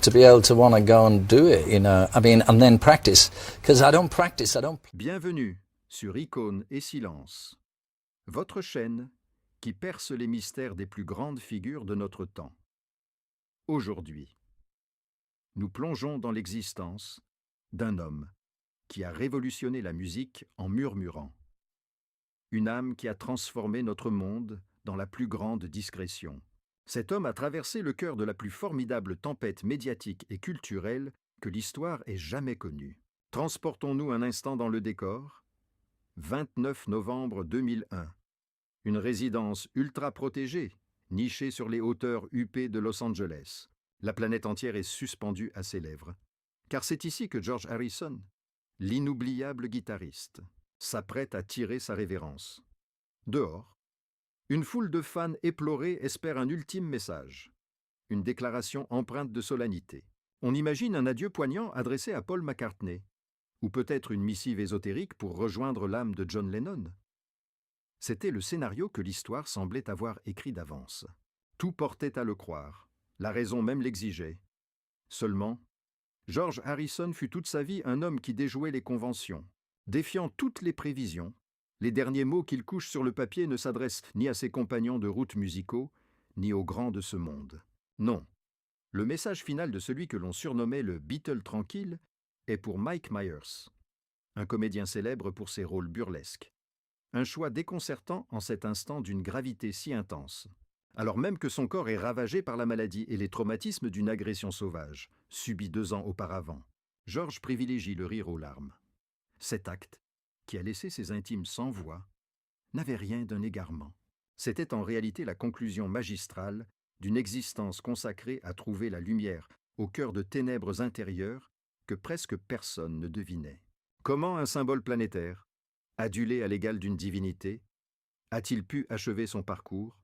to be able to want to go and do it, you know. I mean, and then practice, because I don't practice, I don't. Bienvenue sur Icône et Silence, votre chaîne qui perce les mystères des plus grandes figures de notre temps. Aujourd'hui, nous plongeons dans l'existence d'un homme qui a révolutionné la musique en murmurant. Une âme qui a transformé notre monde dans la plus grande discrétion. Cet homme a traversé le cœur de la plus formidable tempête médiatique et culturelle que l'histoire ait jamais connue. Transportons-nous un instant dans le décor. 29 novembre 2001. Une résidence ultra protégée, nichée sur les hauteurs huppées de Los Angeles. La planète entière est suspendue à ses lèvres. Car c'est ici que George Harrison, l'inoubliable guitariste, s'apprête à tirer sa révérence. Dehors, une foule de fans éplorés espère un ultime message. Une déclaration empreinte de solennité. On imagine un adieu poignant adressé à Paul McCartney, ou peut-être une missive ésotérique pour rejoindre l'âme de John Lennon. C'était le scénario que l'histoire semblait avoir écrit d'avance. Tout portait à le croire, la raison même l'exigeait. Seulement, George Harrison fut toute sa vie un homme qui déjouait les conventions, défiant toutes les prévisions. Les derniers mots qu'il couche sur le papier ne s'adressent ni à ses compagnons de route musicaux, ni aux grands de ce monde. Non, le message final de celui que l'on surnommait le Beatle tranquille est pour Mike Myers, un comédien célèbre pour ses rôles burlesques. Un choix déconcertant en cet instant d'une gravité si intense, alors même que son corps est ravagé par la maladie et les traumatismes d'une agression sauvage, subie 2 ans auparavant. George privilégie le rire aux larmes. Cet acte, qui a laissé ses intimes sans voix, n'avait rien d'un égarement. C'était en réalité la conclusion magistrale d'une existence consacrée à trouver la lumière au cœur de ténèbres intérieures que presque personne ne devinait. Comment un symbole planétaire, adulé à l'égal d'une divinité, a-t-il pu achever son parcours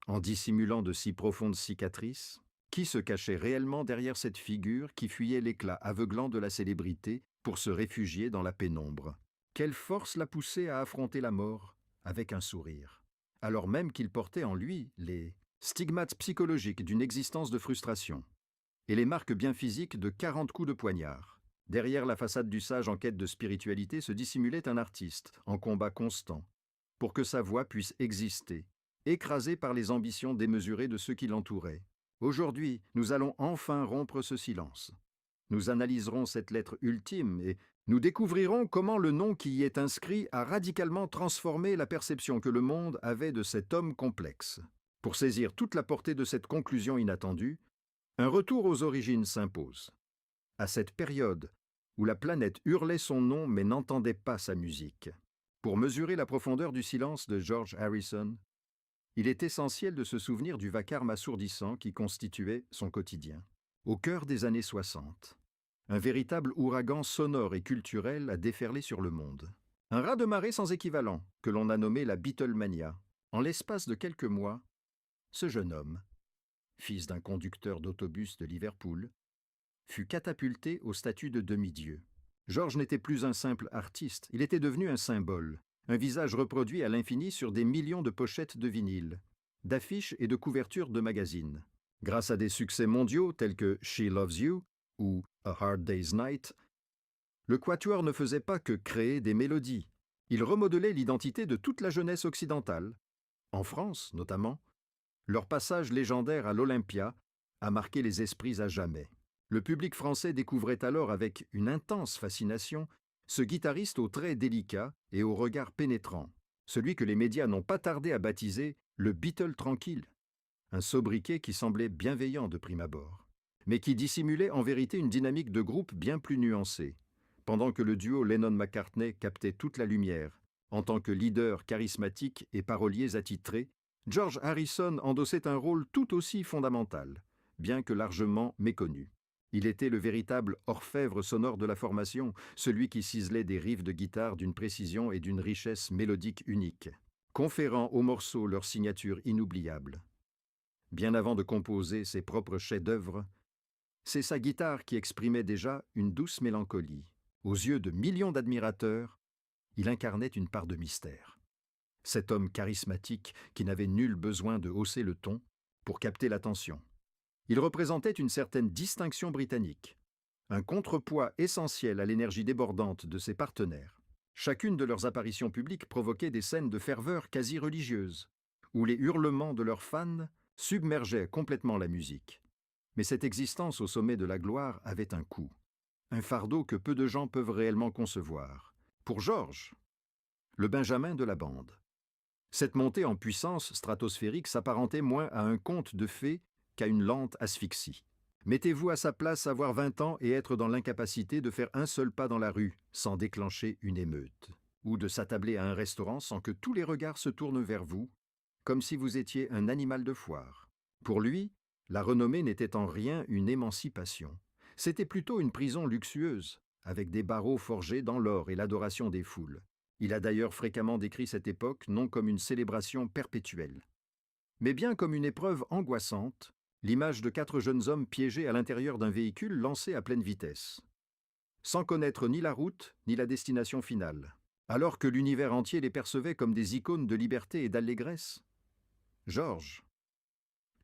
en dissimulant de si profondes cicatrices? Qui se cachait réellement derrière cette figure qui fuyait l'éclat aveuglant de la célébrité pour se réfugier dans la pénombre? Quelle force l'a poussé à affronter la mort avec un sourire, alors même qu'il portait en lui les stigmates psychologiques d'une existence de frustration et les marques bien physiques de 40 coups de poignard? Derrière la façade du sage en quête de spiritualité se dissimulait un artiste en combat constant pour que sa voix puisse exister, écrasée par les ambitions démesurées de ceux qui l'entouraient. Aujourd'hui, nous allons enfin rompre ce silence. Nous analyserons cette lettre ultime et nous découvrirons comment le nom qui y est inscrit a radicalement transformé la perception que le monde avait de cet homme complexe. Pour saisir toute la portée de cette conclusion inattendue, un retour aux origines s'impose. À cette période où la planète hurlait son nom mais n'entendait pas sa musique. Pour mesurer la profondeur du silence de George Harrison, il est essentiel de se souvenir du vacarme assourdissant qui constituait son quotidien. Au cœur des années 60, un véritable ouragan sonore et culturel a déferlé sur le monde. Un raz-de-marée sans équivalent, que l'on a nommé la Beatlemania. En l'espace de quelques mois, ce jeune homme, fils d'un conducteur d'autobus de Liverpool, fut catapulté au statut de demi-dieu. George n'était plus un simple artiste, il était devenu un symbole, un visage reproduit à l'infini sur des millions de pochettes de vinyle, d'affiches et de couvertures de magazines. Grâce à des succès mondiaux tels que She Loves You ou A Hard Day's Night, le quatuor ne faisait pas que créer des mélodies. Il remodelait l'identité de toute la jeunesse occidentale. En France, notamment, leur passage légendaire à l'Olympia a marqué les esprits à jamais. Le public français découvrait alors avec une intense fascination ce guitariste aux traits délicats et au regard pénétrant, celui que les médias n'ont pas tardé à baptiser le Beatle tranquille, un sobriquet qui semblait bienveillant de prime abord, mais qui dissimulait en vérité une dynamique de groupe bien plus nuancée, pendant que le duo Lennon-McCartney captait toute la lumière. En tant que leader charismatique et paroliers attitrés, George Harrison endossait un rôle tout aussi fondamental, bien que largement méconnu. Il était le véritable orfèvre sonore de la formation, celui qui ciselait des riffs de guitare d'une précision et d'une richesse mélodique unique, conférant aux morceaux leur signature inoubliable. Bien avant de composer ses propres chefs-d'œuvre, c'est sa guitare qui exprimait déjà une douce mélancolie. Aux yeux de millions d'admirateurs, il incarnait une part de mystère. Cet homme charismatique qui n'avait nul besoin de hausser le ton pour capter l'attention. Il représentait une certaine distinction britannique, un contrepoids essentiel à l'énergie débordante de ses partenaires. Chacune de leurs apparitions publiques provoquait des scènes de ferveur quasi religieuse, où les hurlements de leurs fans submergeaient complètement la musique. Mais cette existence au sommet de la gloire avait un coût, un fardeau que peu de gens peuvent réellement concevoir. Pour George, le Benjamin de la bande. Cette montée en puissance stratosphérique s'apparentait moins à un conte de fées qu'à une lente asphyxie. Mettez-vous à sa place avoir 20 ans et être dans l'incapacité de faire un seul pas dans la rue sans déclencher une émeute, ou de s'attabler à un restaurant sans que tous les regards se tournent vers vous, comme si vous étiez un animal de foire. Pour lui, la renommée n'était en rien une émancipation. C'était plutôt une prison luxueuse, avec des barreaux forgés dans l'or et l'adoration des foules. Il a d'ailleurs fréquemment décrit cette époque non comme une célébration perpétuelle, mais bien comme une épreuve angoissante, l'image de 4 jeunes hommes piégés à l'intérieur d'un véhicule lancé à pleine vitesse, sans connaître ni la route ni la destination finale, alors que l'univers entier les percevait comme des icônes de liberté et d'allégresse. George,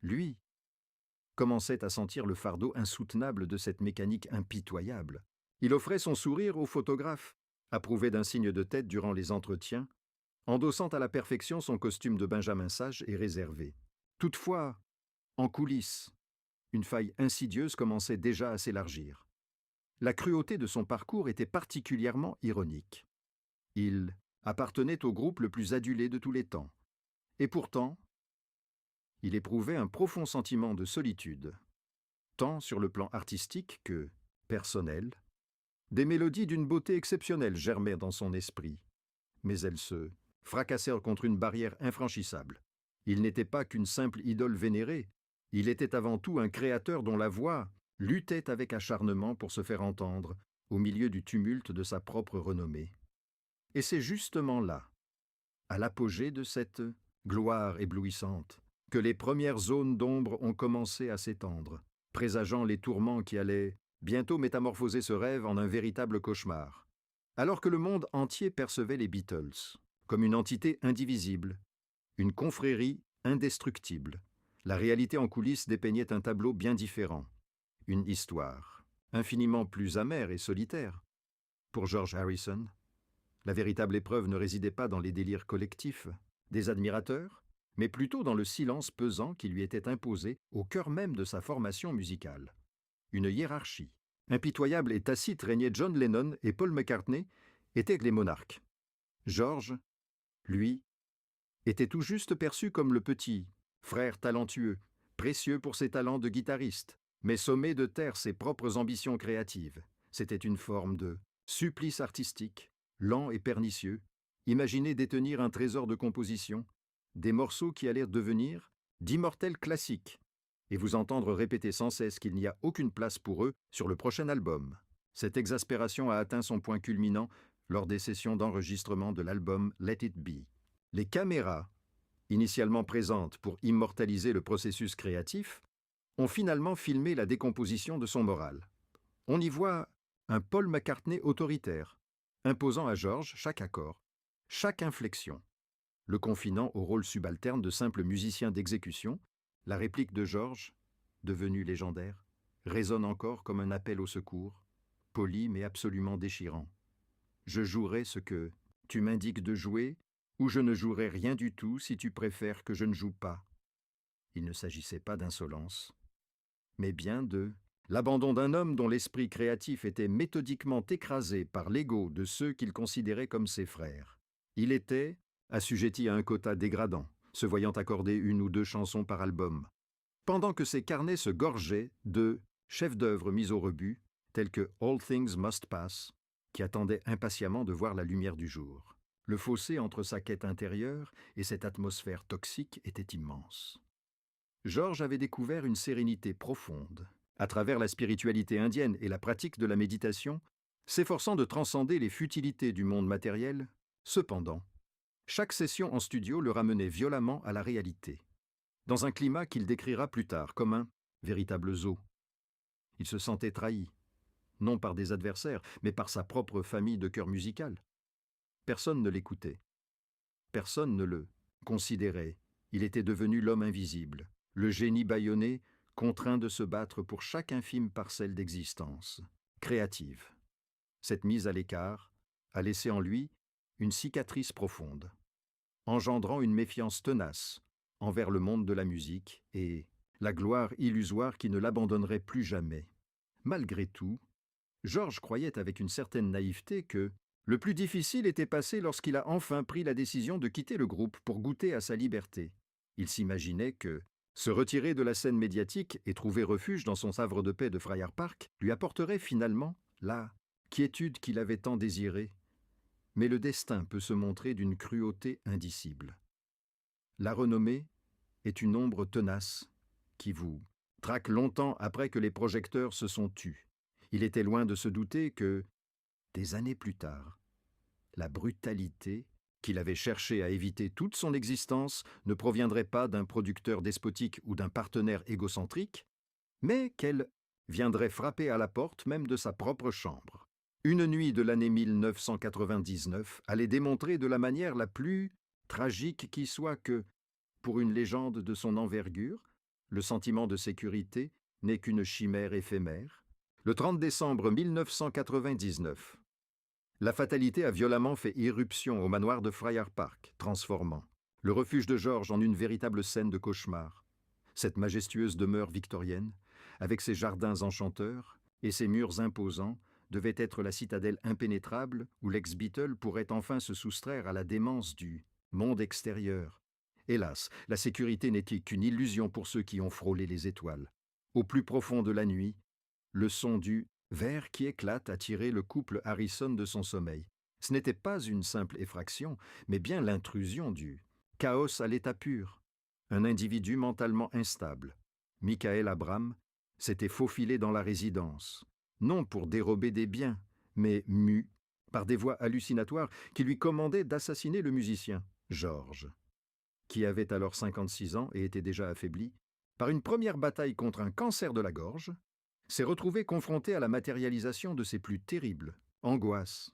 lui, commençait à sentir le fardeau insoutenable de cette mécanique impitoyable. Il offrait son sourire au photographe, approuvé d'un signe de tête durant les entretiens, endossant à la perfection son costume de Benjamin sage et réservé. Toutefois, en coulisses, une faille insidieuse commençait déjà à s'élargir. La cruauté de son parcours était particulièrement ironique. Il appartenait au groupe le plus adulé de tous les temps. Et pourtant, il éprouvait un profond sentiment de solitude, tant sur le plan artistique que personnel. Des mélodies d'une beauté exceptionnelle germaient dans son esprit, mais elles se fracassèrent contre une barrière infranchissable. Il n'était pas qu'une simple idole vénérée, il était avant tout un créateur dont la voix luttait avec acharnement pour se faire entendre au milieu du tumulte de sa propre renommée. Et c'est justement là, à l'apogée de cette gloire éblouissante, que les premières zones d'ombre ont commencé à s'étendre, présageant les tourments qui allaient bientôt métamorphoser ce rêve en un véritable cauchemar. Alors que le monde entier percevait les Beatles comme une entité indivisible, une confrérie indestructible, la réalité en coulisses dépeignait un tableau bien différent, une histoire infiniment plus amère et solitaire. Pour George Harrison, la véritable épreuve ne résidait pas dans les délires collectifs des admirateurs, mais plutôt dans le silence pesant qui lui était imposé au cœur même de sa formation musicale. Une hiérarchie impitoyable et tacite régnait John Lennon et Paul McCartney étaient les monarques. George, lui, était tout juste perçu comme le petit frère talentueux, précieux pour ses talents de guitariste, mais sommé de taire ses propres ambitions créatives. C'était une forme de supplice artistique, lent et pernicieux, imaginer détenir un trésor de composition, des morceaux qui allèrent devenir d'immortels classiques, et vous entendre répéter sans cesse qu'il n'y a aucune place pour eux sur le prochain album. Cette exaspération a atteint son point culminant lors des sessions d'enregistrement de l'album Let It Be. Les caméras, initialement présentes pour immortaliser le processus créatif, ont finalement filmé la décomposition de son moral. On y voit un Paul McCartney autoritaire, imposant à George chaque accord, chaque inflexion, le confinant au rôle subalterne de simple musicien d'exécution. La réplique de George, devenue légendaire, résonne encore comme un appel au secours, poli mais absolument déchirant. Je jouerai ce que tu m'indiques de jouer, ou je ne jouerai rien du tout si tu préfères que je ne joue pas. Il ne s'agissait pas d'insolence, mais bien de l'abandon d'un homme dont l'esprit créatif était méthodiquement écrasé par l'ego de ceux qu'il considérait comme ses frères. Il était assujetti à un quota dégradant, se voyant accorder 1 ou 2 chansons par album, pendant que ses carnets se gorgeaient de chefs-d'œuvre mis au rebut, tels que All Things Must Pass, qui attendaient impatiemment de voir la lumière du jour. Le fossé entre sa quête intérieure et cette atmosphère toxique était immense. George avait découvert une sérénité profonde, à travers la spiritualité indienne et la pratique de la méditation, s'efforçant de transcender les futilités du monde matériel. Cependant, chaque session en studio le ramenait violemment à la réalité, dans un climat qu'il décrira plus tard comme un véritable zoo. Il se sentait trahi, non par des adversaires, mais par sa propre famille de cœur musical. Personne ne l'écoutait. Personne ne le considérait. Il était devenu l'homme invisible, le génie bâillonné contraint de se battre pour chaque infime parcelle d'existence, créative. Cette mise à l'écart a laissé en lui une cicatrice profonde, engendrant une méfiance tenace envers le monde de la musique et la gloire illusoire qui ne l'abandonnerait plus jamais. Malgré tout, Georges croyait avec une certaine naïveté que le plus difficile était passé lorsqu'il a enfin pris la décision de quitter le groupe pour goûter à sa liberté. Il s'imaginait que se retirer de la scène médiatique et trouver refuge dans son havre de paix de Friar Park lui apporterait finalement la quiétude qu'il avait tant désirée. Mais le destin peut se montrer d'une cruauté indicible. La renommée est une ombre tenace qui vous traque longtemps après que les projecteurs se sont tus. Il était loin de se douter que, des années plus tard, la brutalité qu'il avait cherché à éviter toute son existence ne proviendrait pas d'un producteur despotique ou d'un partenaire égocentrique, mais qu'elle viendrait frapper à la porte même de sa propre chambre. Une nuit de l'année 1999 allait démontrer de la manière la plus tragique qui soit que, pour une légende de son envergure, le sentiment de sécurité n'est qu'une chimère éphémère. Le 30 décembre 1999, la fatalité a violemment fait irruption au manoir de Friar Park, transformant le refuge de Georges en une véritable scène de cauchemar. Cette majestueuse demeure victorienne, avec ses jardins enchanteurs et ses murs imposants, devait être la citadelle impénétrable où l'ex-Beatle pourrait enfin se soustraire à la démence du monde extérieur. Hélas, la sécurité n'était qu'une illusion pour ceux qui ont frôlé les étoiles. Au plus profond de la nuit, le son du verre qui éclate a tiré le couple Harrison de son sommeil. Ce n'était pas une simple effraction, mais bien l'intrusion du chaos à l'état pur. Un individu mentalement instable, Michael Abram, s'était faufilé dans la résidence, non pour dérober des biens, mais mu par des voix hallucinatoires qui lui commandaient d'assassiner le musicien, Georges, qui avait alors 56 ans et était déjà affaibli, par une première bataille contre un cancer de la gorge, s'est retrouvé confronté à la matérialisation de ses plus terribles angoisses.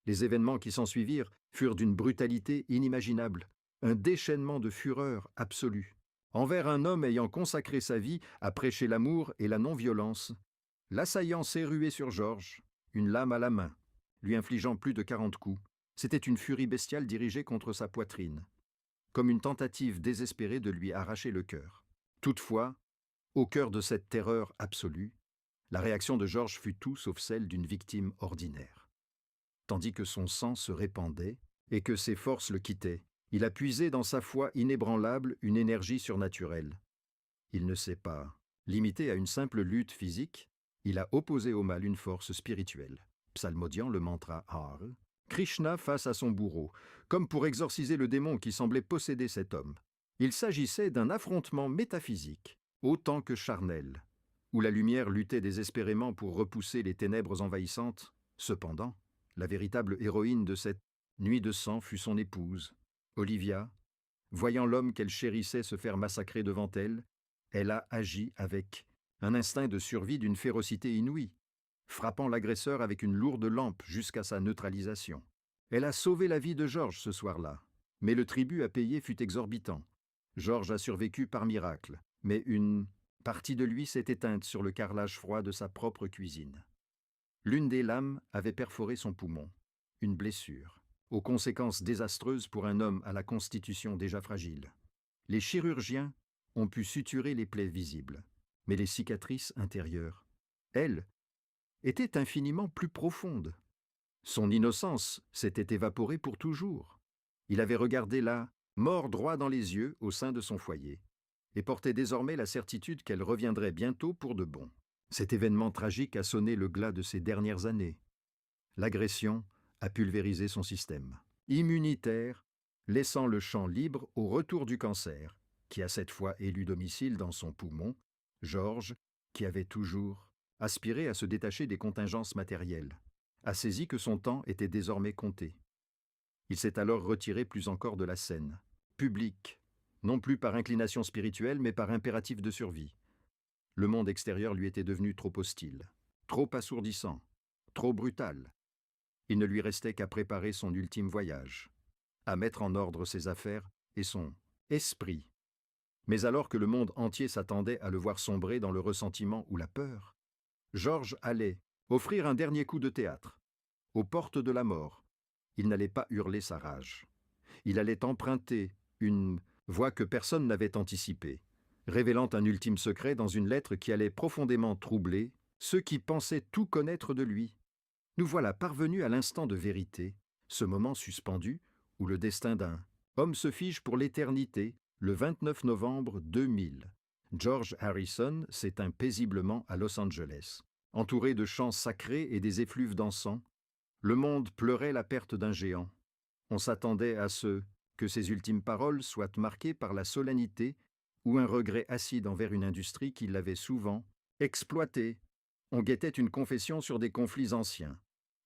Les événements qui s'ensuivirent furent d'une brutalité inimaginable, un déchaînement de fureur absolue. Envers un homme ayant consacré sa vie à prêcher l'amour et la non-violence, l'assaillant s'est rué sur Georges, une lame à la main, lui infligeant plus de 40 coups. C'était une furie bestiale dirigée contre sa poitrine, comme une tentative désespérée de lui arracher le cœur. Toutefois, au cœur de cette terreur absolue, la réaction de Georges fut tout sauf celle d'une victime ordinaire. Tandis que son sang se répandait et que ses forces le quittaient, il a puisé dans sa foi inébranlable une énergie surnaturelle. Il ne s'est pas limité à une simple lutte physique, il a opposé au mal une force spirituelle, psalmodiant le mantra Har, Krishna face à son bourreau, comme pour exorciser le démon qui semblait posséder cet homme. Il s'agissait d'un affrontement métaphysique, autant que charnel, où la lumière luttait désespérément pour repousser les ténèbres envahissantes. Cependant, la véritable héroïne de cette nuit de sang fut son épouse, Olivia. Voyant l'homme qu'elle chérissait se faire massacrer devant elle, elle a agi avec un instinct de survie d'une férocité inouïe, frappant l'agresseur avec une lourde lampe jusqu'à sa neutralisation. Elle a sauvé la vie de Georges ce soir-là, mais le tribut à payer fut exorbitant. Georges a survécu par miracle, mais une partie de lui s'est éteinte sur le carrelage froid de sa propre cuisine. L'une des lames avait perforé son poumon, une blessure, aux conséquences désastreuses pour un homme à la constitution déjà fragile. Les chirurgiens ont pu suturer les plaies visibles, mais les cicatrices intérieures, elles, étaient infiniment plus profondes. Son innocence s'était évaporée pour toujours. Il avait regardé la mort droit dans les yeux au sein de son foyer, et portait désormais la certitude qu'elle reviendrait bientôt pour de bon. Cet événement tragique a sonné le glas de ses dernières années. L'agression a pulvérisé son système immunitaire, laissant le champ libre au retour du cancer, qui a cette fois élu domicile dans son poumon. Georges, qui avait toujours aspiré à se détacher des contingences matérielles, a saisi que son temps était désormais compté. Il s'est alors retiré plus encore de la scène publique, non plus par inclination spirituelle, mais par impératif de survie. Le monde extérieur lui était devenu trop hostile, trop assourdissant, trop brutal. Il ne lui restait qu'à préparer son ultime voyage, à mettre en ordre ses affaires et son esprit. Mais alors que le monde entier s'attendait à le voir sombrer dans le ressentiment ou la peur, George allait offrir un dernier coup de théâtre. Aux portes de la mort, il n'allait pas hurler sa rage. Il allait emprunter une voie que personne n'avait anticipée, révélant un ultime secret dans une lettre qui allait profondément troubler ceux qui pensaient tout connaître de lui. Nous voilà parvenus à l'instant de vérité, ce moment suspendu où le destin d'un homme se fige pour l'éternité, le 29 novembre 2000. George Harrison s'éteint paisiblement à Los Angeles. Entouré de chants sacrés et des effluves d'encens, le monde pleurait la perte d'un géant. On s'attendait à ce que ses ultimes paroles soient marquées par la solennité ou un regret acide envers une industrie qui l'avait souvent exploité. On guettait une confession sur des conflits anciens,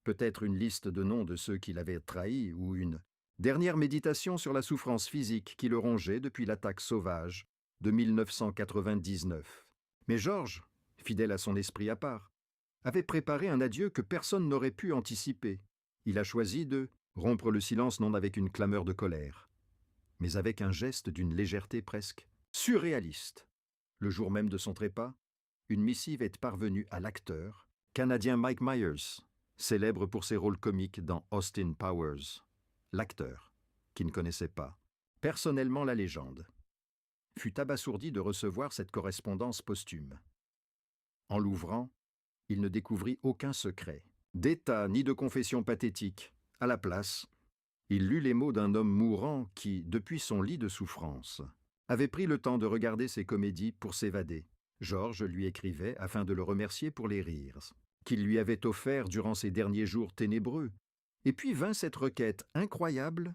peut-être une liste de noms de ceux qui l'avaient trahi ou une dernière méditation sur la souffrance physique qui le rongeait depuis l'attaque sauvage de 1999. Mais George, fidèle à son esprit à part, avait préparé un adieu que personne n'aurait pu anticiper. Il a choisi de rompre le silence non avec une clameur de colère, mais avec un geste d'une légèreté presque surréaliste. Le jour même de son trépas, une missive est parvenue à l'acteur canadien Mike Myers, célèbre pour ses rôles comiques dans Austin Powers. L'acteur, qui ne connaissait pas personnellement la légende, fut abasourdi de recevoir cette correspondance posthume. En l'ouvrant, il ne découvrit aucun secret, d'état ni de confession pathétique. À la place, il lut les mots d'un homme mourant qui, depuis son lit de souffrance, avait pris le temps de regarder ses comédies pour s'évader. George lui écrivait afin de le remercier pour les rires qu'il lui avait offerts durant ces derniers jours ténébreux. Et puis vint cette requête incroyable,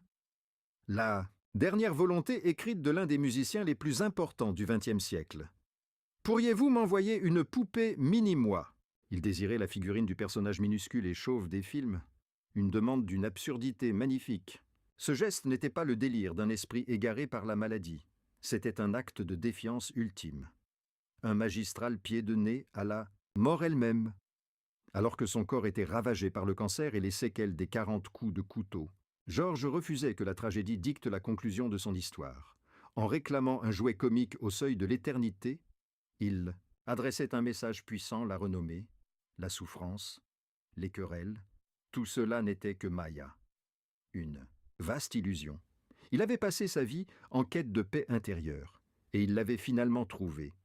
la dernière volonté écrite de l'un des musiciens les plus importants du XXe siècle. « Pourriez-vous m'envoyer une poupée mini-moi » Il désirait la figurine du personnage minuscule et chauve des films, une demande d'une absurdité magnifique. Ce geste n'était pas le délire d'un esprit égaré par la maladie, c'était un acte de défiance ultime. Un magistral pied de nez à la mort elle-même, alors que son corps était ravagé par le cancer et les séquelles des 40 coups de couteau. George refusait que la tragédie dicte la conclusion de son histoire. En réclamant un jouet comique au seuil de l'éternité, il adressait un message puissant, la renommée, la souffrance, les querelles. Tout cela n'était que Maya, une vaste illusion. Il avait passé sa vie en quête de paix intérieure, et il l'avait finalement trouvée,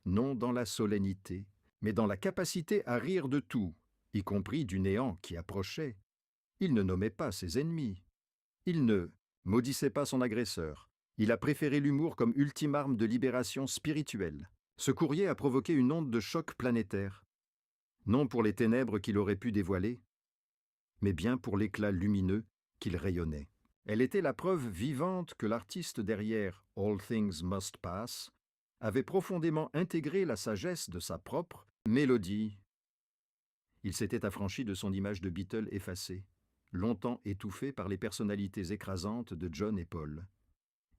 non dans la solennité, mais dans la capacité à rire de tout, y compris du néant qui approchait. Il ne nommait pas ses ennemis. Il ne maudissait pas son agresseur. Il a préféré l'humour comme ultime arme de libération spirituelle. Ce courrier a provoqué une onde de choc planétaire. Non pour les ténèbres qu'il aurait pu dévoiler, mais bien pour l'éclat lumineux qu'il rayonnait. Elle était la preuve vivante que l'artiste derrière « All Things Must Pass » avait profondément intégré la sagesse de sa propre mélodie. Il s'était affranchi de son image de Beatle effacée, longtemps étouffée par les personnalités écrasantes de John et Paul,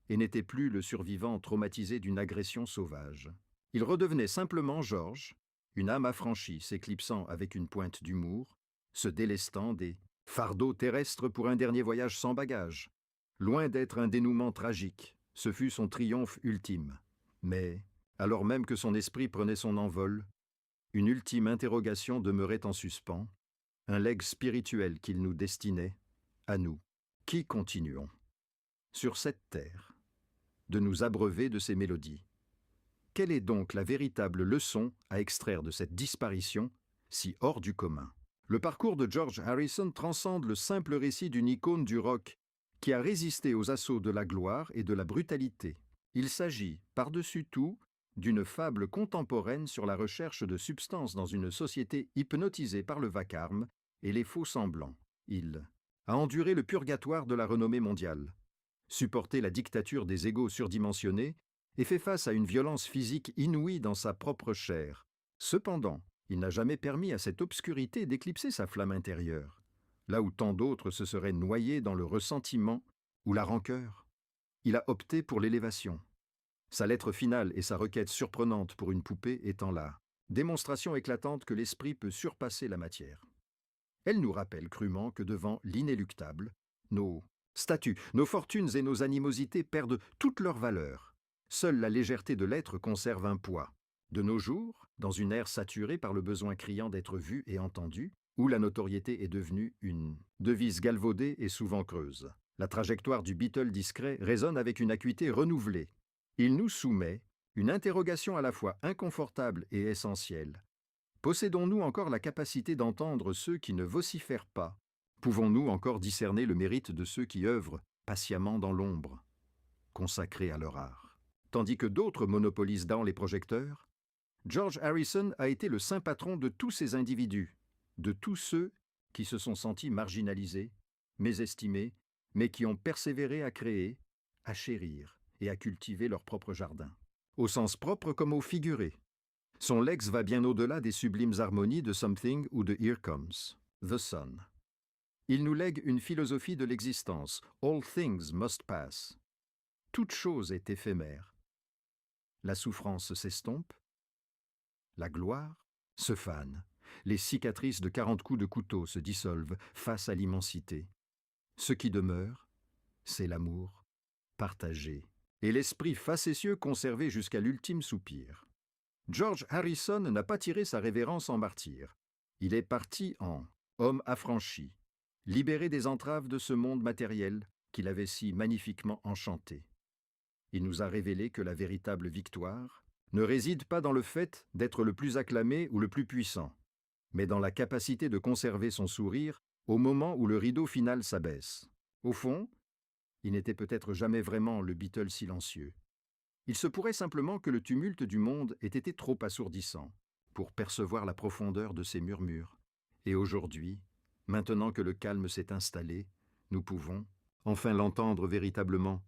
et n'était plus le survivant traumatisé d'une agression sauvage. Il redevenait simplement George, une âme affranchie s'éclipsant avec une pointe d'humour, se délestant des fardeaux terrestres pour un dernier voyage sans bagages. Loin d'être un dénouement tragique, ce fut son triomphe ultime. Mais, alors même que son esprit prenait son envol, une ultime interrogation demeurait en suspens, un legs spirituel qu'il nous destinait, à nous, qui continuons, sur cette terre, de nous abreuver de ces mélodies. Quelle est donc la véritable leçon à extraire de cette disparition si hors du commun? Le parcours de George Harrison transcende le simple récit d'une icône du rock qui a résisté aux assauts de la gloire et de la brutalité. Il s'agit, par-dessus tout, d'une fable contemporaine sur la recherche de substances dans une société hypnotisée par le vacarme et les faux-semblants. Il a enduré le purgatoire de la renommée mondiale, supporté la dictature des égos surdimensionnés et fait face à une violence physique inouïe dans sa propre chair. Cependant, il n'a jamais permis à cette obscurité d'éclipser sa flamme intérieure, là où tant d'autres se seraient noyés dans le ressentiment ou la rancœur. Il a opté pour l'élévation. Sa lettre finale et sa requête surprenante pour une poupée étant la démonstration éclatante que l'esprit peut surpasser la matière. Elle nous rappelle crûment que devant l'inéluctable, nos statuts, nos fortunes et nos animosités perdent toute leur valeur. Seule la légèreté de l'être conserve un poids. De nos jours, dans une ère saturée par le besoin criant d'être vu et entendu, où la notoriété est devenue une devise galvaudée et souvent creuse, la trajectoire du Beatle discret résonne avec une acuité renouvelée. Il nous soumet une interrogation à la fois inconfortable et essentielle. Possédons-nous encore la capacité d'entendre ceux qui ne vocifèrent pas? Pouvons-nous encore discerner le mérite de ceux qui œuvrent patiemment dans l'ombre, consacrés à leur art? Tandis que d'autres monopolisent dans les projecteurs, George Harrison a été le saint patron de tous ces individus, de tous ceux qui se sont sentis marginalisés, mésestimés, mais qui ont persévéré à créer, à chérir et à cultiver leur propre jardin, au sens propre comme au figuré. Son legs va bien au-delà des sublimes harmonies de Something ou de Here Comes the Sun. Il nous lègue une philosophie de l'existence. All things must pass. Toute chose est éphémère. La souffrance s'estompe. La gloire se fane. Les cicatrices de 40 coups de couteau se dissolvent face à l'immensité. Ce qui demeure, c'est l'amour partagé et l'esprit facétieux conservé jusqu'à l'ultime soupir. George Harrison n'a pas tiré sa révérence en martyr. Il est parti en homme affranchi, libéré des entraves de ce monde matériel qu'il avait si magnifiquement enchanté. Il nous a révélé que la véritable victoire ne réside pas dans le fait d'être le plus acclamé ou le plus puissant, mais dans la capacité de conserver son sourire au moment où le rideau final s'abaisse. Au fond, il n'était peut-être jamais vraiment le Beatle silencieux. Il se pourrait simplement que le tumulte du monde ait été trop assourdissant pour percevoir la profondeur de ses murmures. Et aujourd'hui, maintenant que le calme s'est installé, nous pouvons enfin l'entendre véritablement